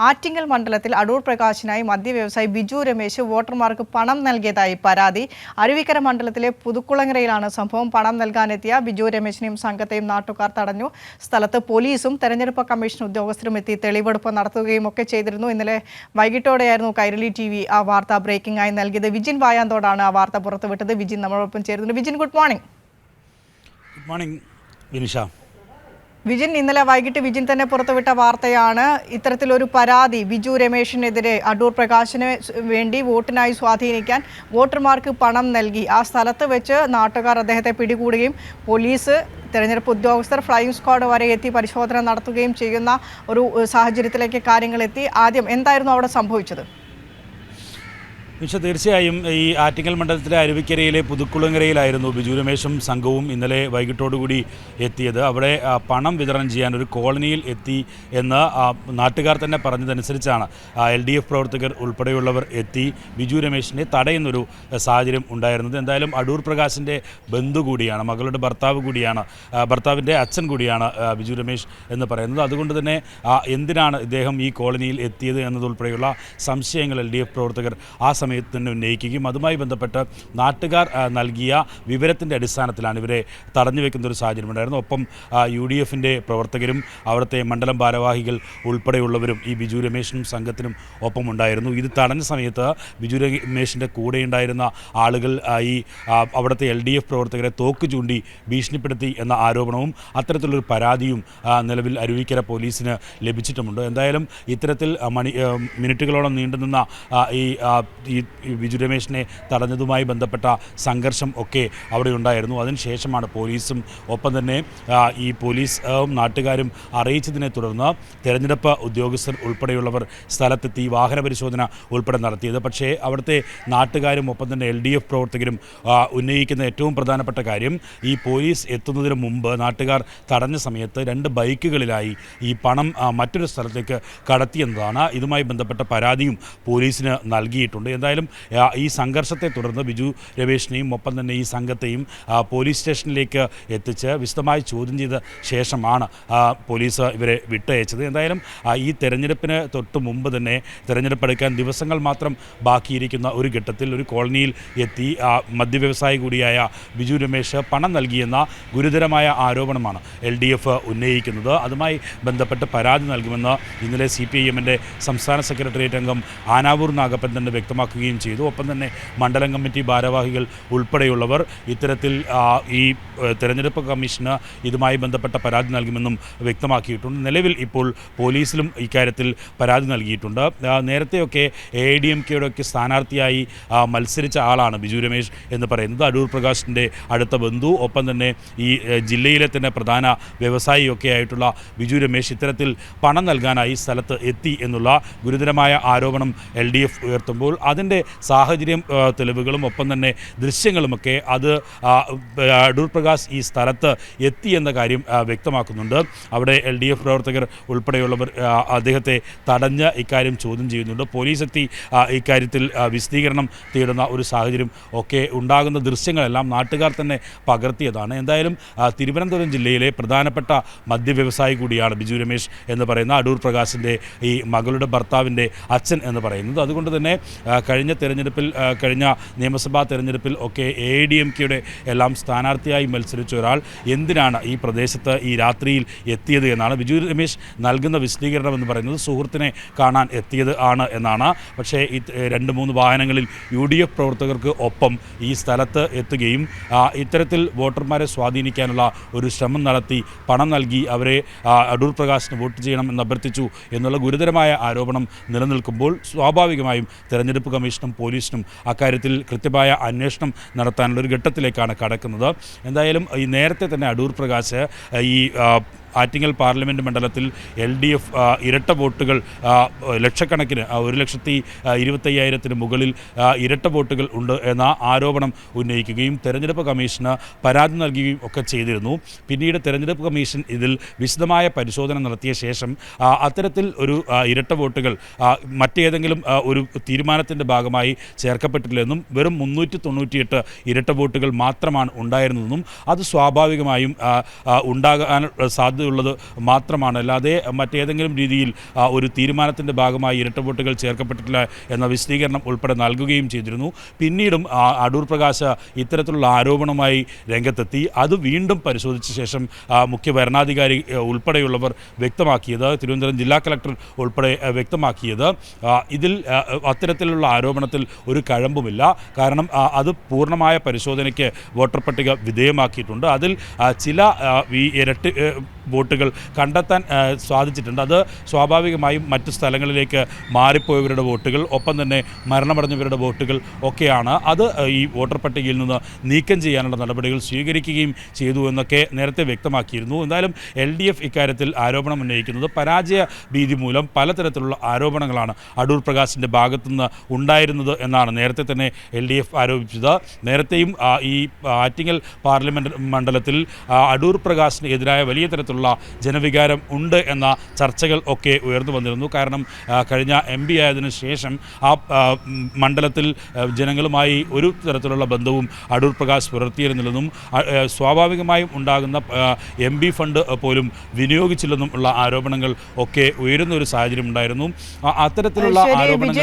ആറ്റിങ്ങൽ മണ്ഡലത്തിൽ അടൂർ പ്രകാശിനായി മദ്യവ്യവസായി ബിജു രമേശ് വോട്ടർമാർക്ക് പണം നൽകിയതായി പരാതി. അരുവിക്കര മണ്ഡലത്തിലെ പുതുക്കുളങ്ങരയിലാണ് സംഭവം. പണം നൽകാനെത്തിയ ബിജു രമേശിനെയും സംഘത്തെയും നാട്ടുകാർ തടഞ്ഞു. സ്ഥലത്ത് പോലീസും തെരഞ്ഞെടുപ്പ് കമ്മീഷൻ ഉദ്യോഗസ്ഥരും എത്തി തെളിവെടുപ്പ് നടത്തുകയും ഒക്കെ ചെയ്തിരുന്നു. ഇന്നലെ വൈകിട്ടോടെയായിരുന്നു കൈരളി TV ആ വാർത്ത ബ്രേക്കിംഗ് ആയി നൽകിയത്. വിജിൻ വായാന്തോടാണ് ആ വാർത്ത പുറത്തുവിട്ടത്. വിജിൻ നമ്മളോടൊപ്പം ചേരുന്നു. Vijin, good morning. Good morning Vinisha. Vijin, ഇന്നലെ വൈകിട്ട് വിജിൻ തന്നെ പുറത്തുവിട്ട വാർത്തയാണ് ഇത്തരത്തിലൊരു പരാതി ബിജു രമേശിനെതിരെ. അടൂർ പ്രകാശിന് വേണ്ടി വോട്ടിനായി സ്വാധീനിക്കാൻ വോട്ടർമാർക്ക് പണം നൽകി. ആ സ്ഥലത്ത് വെച്ച് നാട്ടുകാർ അദ്ദേഹത്തെ പിടികൂടുകയും പോലീസ്, തെരഞ്ഞെടുപ്പ് ഉദ്യോഗസ്ഥർ, ഫ്ലൈയിങ് സ്ക്വാഡ് വരെ എത്തി പരിശോധന നടത്തുകയും ചെയ്യുന്ന ഒരു സാഹചര്യത്തിലേക്ക് കാര്യങ്ങൾ എത്തി. ആദ്യം എന്തായിരുന്നു അവിടെ സംഭവിച്ചത്? പക്ഷേ തീർച്ചയായും ഈ ആറ്റിങ്ങൽ മണ്ഡലത്തിലെ അരുവിക്കരയിലെ പുതുക്കുളങ്ങരയിലായിരുന്നു ബിജു രമേശും സംഘവും ഇന്നലെ വൈകിട്ടോടുകൂടി എത്തിയത്. അവിടെ പണം വിതരണം ചെയ്യാൻ ഒരു കോളനിയിൽ എത്തി എന്ന് നാട്ടുകാർ തന്നെ പറഞ്ഞതനുസരിച്ചാണ് LDF പ്രവർത്തകർ ഉൾപ്പെടെയുള്ളവർ എത്തി ബിജു രമേശിനെ തടയുന്നൊരു സാഹചര്യം ഉണ്ടായിരുന്നത്. എന്തായാലും അടൂർ പ്രകാശിൻ്റെ ബന്ധു കൂടിയാണ്, മകളുടെ ഭർത്താവിൻ്റെ അച്ഛൻ കൂടിയാണ് ബിജു രമേശ് എന്ന് പറയുന്നത്. അതുകൊണ്ട് തന്നെ എന്തിനാണ് ഇദ്ദേഹം ഈ കോളനിയിൽ എത്തിയത് എന്നതുൾപ്പെടെയുള്ള സംശയങ്ങൾ LDF പ്രവർത്തകർ ആ സമയത്ത് തന്നെ ഉന്നയിക്കുകയും അതുമായി ബന്ധപ്പെട്ട് നാട്ടുകാർ നൽകിയ വിവരത്തിൻ്റെ അടിസ്ഥാനത്തിലാണ് ഇവരെ തടഞ്ഞു വെക്കുന്ന ഒരു സാഹചര്യം ഉണ്ടായിരുന്നു. ഒപ്പം UDFൻ്റെ പ്രവർത്തകരും അവിടുത്തെ മണ്ഡലം ഭാരവാഹികൾ ഉൾപ്പെടെയുള്ളവരും ഈ ബിജു രമേശിനും സംഘത്തിനും ഒപ്പം ഉണ്ടായിരുന്നു. ഇത് തടഞ്ഞ സമയത്ത് ബിജു രമേശിൻ്റെ കൂടെയുണ്ടായിരുന്ന ആളുകൾ ഈ അവിടുത്തെ LDF പ്രവർത്തകരെ തോക്ക് ചൂണ്ടി ഭീഷണിപ്പെടുത്തി എന്ന ആരോപണവും അത്തരത്തിലൊരു പരാതിയും നിലവിൽ അരുവിക്കര പോലീസിന് ലഭിച്ചിട്ടുമുണ്ട്. എന്തായാലും ഇത്തരത്തിൽ മിനിറ്റുകളോളം നീണ്ടുനിന്ന ഈ ബിജു രമേശിനെ തടഞ്ഞതുമായി ബന്ധപ്പെട്ട സംഘർഷം ഒക്കെ അവിടെ ഉണ്ടായിരുന്നു. അതിനുശേഷമാണ് പോലീസും ഒപ്പം തന്നെ ഈ പോലീസ് നാട്ടുകാരും അറിയിച്ചതിനെ തുടർന്ന് തെരഞ്ഞെടുപ്പ് ഉദ്യോഗസ്ഥർ ഉൾപ്പെടെയുള്ളവർ സ്ഥലത്തെത്തി വാഹന പരിശോധന ഉൾപ്പെടെ നടത്തിയത്. പക്ഷേ അവിടുത്തെ നാട്ടുകാരും ഒപ്പം തന്നെ LDF പ്രവർത്തകരും ഉന്നയിക്കുന്ന ഏറ്റവും പ്രധാനപ്പെട്ട കാര്യം ഈ പോലീസ് എത്തുന്നതിന് മുമ്പ് നാട്ടുകാർ തടഞ്ഞ സമയത്ത് 2 ബൈക്കുകളിലായി ഈ പണം മറ്റൊരു സ്ഥലത്തേക്ക് കടത്തിയെന്നതാണ്. ഇതുമായി ബന്ധപ്പെട്ട പരാതിയും പോലീസിന് നൽകിയിട്ടുണ്ട്. എന്തായാലും ഈ സംഘർഷത്തെ തുടർന്ന് ബിജു രമേശിനെയും ഒപ്പം തന്നെ ഈ സംഘത്തെയും പോലീസ് സ്റ്റേഷനിലേക്ക് എത്തിച്ച് വിശദമായി ചോദ്യം ചെയ്ത ശേഷമാണ് പോലീസ് ഇവരെ വിട്ടയച്ചത്. എന്തായാലും ഈ തെരഞ്ഞെടുപ്പിന് തൊട്ട് മുമ്പ് തന്നെ തെരഞ്ഞെടുപ്പ് എടുക്കാൻ ദിവസങ്ങൾ മാത്രം ബാക്കിയിരിക്കുന്ന ഒരു ഘട്ടത്തിൽ ഒരു കോളനിയിൽ എത്തി മദ്യവ്യവസായി കൂടിയായ ബിജു രമേശ് പണം നൽകിയെന്ന ഗുരുതരമായ ആരോപണമാണ് LDF ഉന്നയിക്കുന്നത്. അതുമായി ബന്ധപ്പെട്ട് പരാതി നൽകുമെന്ന് ഇന്നലെ CPIMൻ്റെ സംസ്ഥാന സെക്രട്ടേറിയറ്റ് അംഗം ആനാവൂർ നാഗപ്പൻ തന്നെ വ്യക്തമാക്കുകയും ചെയ്തു. ഒപ്പം തന്നെ മണ്ഡലം കമ്മിറ്റി ഭാരവാഹികൾ ഉൾപ്പെടെയുള്ളവർ ഇത്തരത്തിൽ ഈ തെരഞ്ഞെടുപ്പ് കമ്മീഷന് ഇതുമായി ബന്ധപ്പെട്ട പരാതി നൽകുമെന്നും വ്യക്തമാക്കിയിട്ടുണ്ട്. നിലവിൽ ഇപ്പോൾ പോലീസിലും ഇക്കാര്യത്തിൽ പരാതി നൽകിയിട്ടുണ്ട്. നേരത്തെയൊക്കെ AIADMKയുടെ സ്ഥാനാർത്ഥിയായി മത്സരിച്ച ആളാണ് ബിജു രമേശ് എന്ന് പറയുന്നത്. അടൂർ പ്രകാശിൻ്റെ അടുത്ത ബന്ധു, ഒപ്പം തന്നെ ഈ ജില്ലയിലെ തന്നെ പ്രധാന വ്യവസായിയൊക്കെ ആയിട്ടുള്ള ബിജു രമേശ് ഇത്തരത്തിൽ പണം നൽകാനായി സ്ഥലത്ത് എത്തി എന്നുള്ള ഗുരുതരമായ ആരോപണം LDF ഉയർത്തുമ്പോൾ അതിൻ്റെ സാഹചര്യം, തെളിവുകളും ഒപ്പം തന്നെ ദൃശ്യങ്ങളുമൊക്കെ അത് അടൂർ പ്രകാശ് ഈ സ്ഥലത്ത് എത്തി എന്ന കാര്യം വ്യക്തമാക്കുന്നുണ്ട്. അവിടെ LDF പ്രവർത്തകർ ഉൾപ്പെടെയുള്ളവർ അദ്ദേഹത്തെ തടഞ്ഞ് ഇക്കാര്യം ചോദ്യം ചെയ്യുന്നുണ്ട്. പോലീസ് എത്തി ഇക്കാര്യത്തിൽ വിശദീകരണം തേടുന്ന ഒരു സാഹചര്യം ഒക്കെ ഉണ്ടാകുന്ന ദൃശ്യങ്ങളെല്ലാം നാട്ടുകാർ തന്നെ പകർത്തിയതാണ്. എന്തായാലും തിരുവനന്തപുരം ജില്ലയിലെ പ്രധാനപ്പെട്ട മദ്യവ്യവസായി കൂടിയാണ് ബിജു രമേശ് എന്ന് പറയുന്ന അടൂർ പ്രകാശിൻ്റെ ഈ മകളുടെ ഭർത്താവിൻ്റെ അച്ഛൻ എന്ന് പറയുന്നത്. അതുകൊണ്ട് തന്നെ കഴിഞ്ഞ നിയമസഭാ തെരഞ്ഞെടുപ്പിൽ ഒക്കെ AIADMKയുടെ എല്ലാം സ്ഥാനാർത്ഥിയായി മത്സരിച്ച ഒരാൾ എന്തിനാണ് ഈ പ്രദേശത്ത് ഈ രാത്രിയിൽ എത്തിയത് എന്നാണ് ബിജു രമേശ് നൽകുന്ന വിശദീകരണം എന്ന് പറയുന്നത്. സുഹൃത്തിനെ കാണാൻ എത്തിയത് ആണ് എന്നാണ്. പക്ഷേ ഈ 2-3 വാഹനങ്ങളിൽ UDF പ്രവർത്തകർക്ക് ഒപ്പം ഈ സ്ഥലത്ത് എത്തുകയും ഇത്തരത്തിൽ വോട്ടർമാരെ സ്വാധീനിക്കാനുള്ള ഒരു ശ്രമം നടത്തി പണം നൽകി അവരെ അടൂർ പ്രകാശിന് വോട്ട് ചെയ്യണം എന്ന് അഭ്യർത്ഥിച്ചു എന്നുള്ള ഗുരുതരമായ ആരോപണം നിലനിൽക്കുമ്പോൾ സ്വാഭാവികമായും തെരഞ്ഞെടുപ്പ് കമ്മീഷനും പോലീസിനും അക്കാര്യത്തിൽ കൃത്യമായ അന്വേഷണം നടത്താനുള്ള ഒരു ഘട്ടത്തിലേക്കാണ് കടക്കുന്നത്. എന്തായാലും ഈ നേരത്തെ തന്നെ അടൂർ പ്രകാശ് ഈ ആറ്റിങ്ങൽ പാർലമെൻറ്റ് മണ്ഡലത്തിൽ LDF ഇരട്ട വോട്ടുകൾ ലക്ഷക്കണക്കിന് 1,25,000 മുകളിൽ ഇരട്ട വോട്ടുകൾ ഉണ്ട് എന്ന ആരോപണം ഉന്നയിക്കുകയും തെരഞ്ഞെടുപ്പ് കമ്മീഷന് പരാതി നൽകുകയും ഒക്കെ ചെയ്തിരുന്നു. പിന്നീട് തെരഞ്ഞെടുപ്പ് കമ്മീഷൻ ഇതിൽ വിശദമായ പരിശോധന നടത്തിയ ശേഷം അത്തരത്തിൽ ഒരു ഇരട്ട വോട്ടുകൾ മറ്റേതെങ്കിലും ഒരു തീരുമാനത്തിൻ്റെ ഭാഗമായി ചേർക്കപ്പെട്ടിട്ടില്ലെന്നും വെറും 398 ഇരട്ട വോട്ടുകൾ മാത്രമാണ് ഉണ്ടായിരുന്നതെന്നും അത് സ്വാഭാവികമായും ഉണ്ടാകാൻ സാധ്യതയുള്ളത് മാത്രമാണ്. അല്ലാതെ മറ്റേതെങ്കിലും രീതിയിൽ ഒരു തീരുമാനത്തിൻ്റെ ഭാഗമായി ഇരട്ട വോട്ടുകൾ ചേർക്കപ്പെട്ടിട്ടില്ല എന്ന വിശദീകരണം ഉൾപ്പെടെ നൽകുകയും ചെയ്തിരുന്നു. പിന്നീടും അടൂർ പ്രകാശ് ഇത്തരത്തിലുള്ള ആരോപണവുമായി രംഗത്തെത്തി. അത് വീണ്ടും പരിശോധിച്ച ശേഷം മുഖ്യ ഭരണാധികാരി ഉൾപ്പെടെയുള്ളവർ വ്യക്തമാക്കിയത്, തിരുവനന്തപുരം ജില്ലാ കളക്ടർ ഉൾപ്പെടെ വ്യക്തമാക്കിയത്, ഇതിൽ അത്തരത്തിലുള്ള ആരോപണത്തിൽ ഒരു കഴമ്പുമില്ല. കാരണം അത് പൂർണ്ണമായ പരിശോധനയ്ക്ക് വോട്ടർ പട്ടിക വിധേയമാക്കിയിട്ടുണ്ട്. അതിൽ ചില ഇരട്ട വോട്ടുകൾ കണ്ടെത്താൻ സാധിച്ചിട്ടുണ്ട്. അത് സ്വാഭാവികമായും മറ്റു സ്ഥലങ്ങളിലേക്ക് മാറിപ്പോയവരുടെ വോട്ടുകൾ, ഒപ്പം തന്നെ മരണമടഞ്ഞവരുടെ വോട്ടുകൾ ഒക്കെയാണ്. അത് ഈ വോട്ടർ പട്ടികയിൽ നിന്ന് നീക്കം ചെയ്യാനുള്ള നടപടികൾ സ്വീകരിക്കുകയും ചെയ്തു എന്നൊക്കെ നേരത്തെ വ്യക്തമാക്കിയിരുന്നു. എന്തായാലും LDF ഇക്കാര്യത്തിൽ ആരോപണം ഉന്നയിക്കുന്നത് പരാജയ ഭീതി മൂലം പലതരത്തിലുള്ള ആരോപണങ്ങളാണ് അടൂർ പ്രകാശിൻ്റെ ഭാഗത്തുനിന്ന് ഉണ്ടായിരുന്നത് എന്നാണ് നേരത്തെ തന്നെ LDF ആരോപിച്ചത്. നേരത്തെയും ഈ ആറ്റിങ്ങൽ പാർലമെൻറ്റ് മണ്ഡലത്തിൽ അടൂർ പ്രകാശിന് എതിരായ വലിയ തരത്തിലുള്ള ജനവികാരം ഉണ്ട് എന്ന ചർച്ചകൾ ഒക്കെ ഉയർന്നു വന്നിരുന്നു. കാരണം കഴിഞ്ഞ MP ആയതിനു ശേഷം ആ മണ്ഡലത്തിൽ ജനങ്ങളുമായി ഒരു തരത്തിലുള്ള ബന്ധവും അടൂർ പ്രകാശ് പുലർത്തിയിരുന്നില്ലെന്നും സ്വാഭാവികമായും ഉണ്ടാകുന്ന MP ഫണ്ട് പോലും വിനിയോഗിച്ചില്ലെന്നും ഉള്ള ആരോപണങ്ങൾ ഒക്കെ ഉയരുന്ന ഒരു സാഹചര്യം ഉണ്ടായിരുന്നു. അത്തരത്തിലുള്ള ആരോപണങ്ങൾ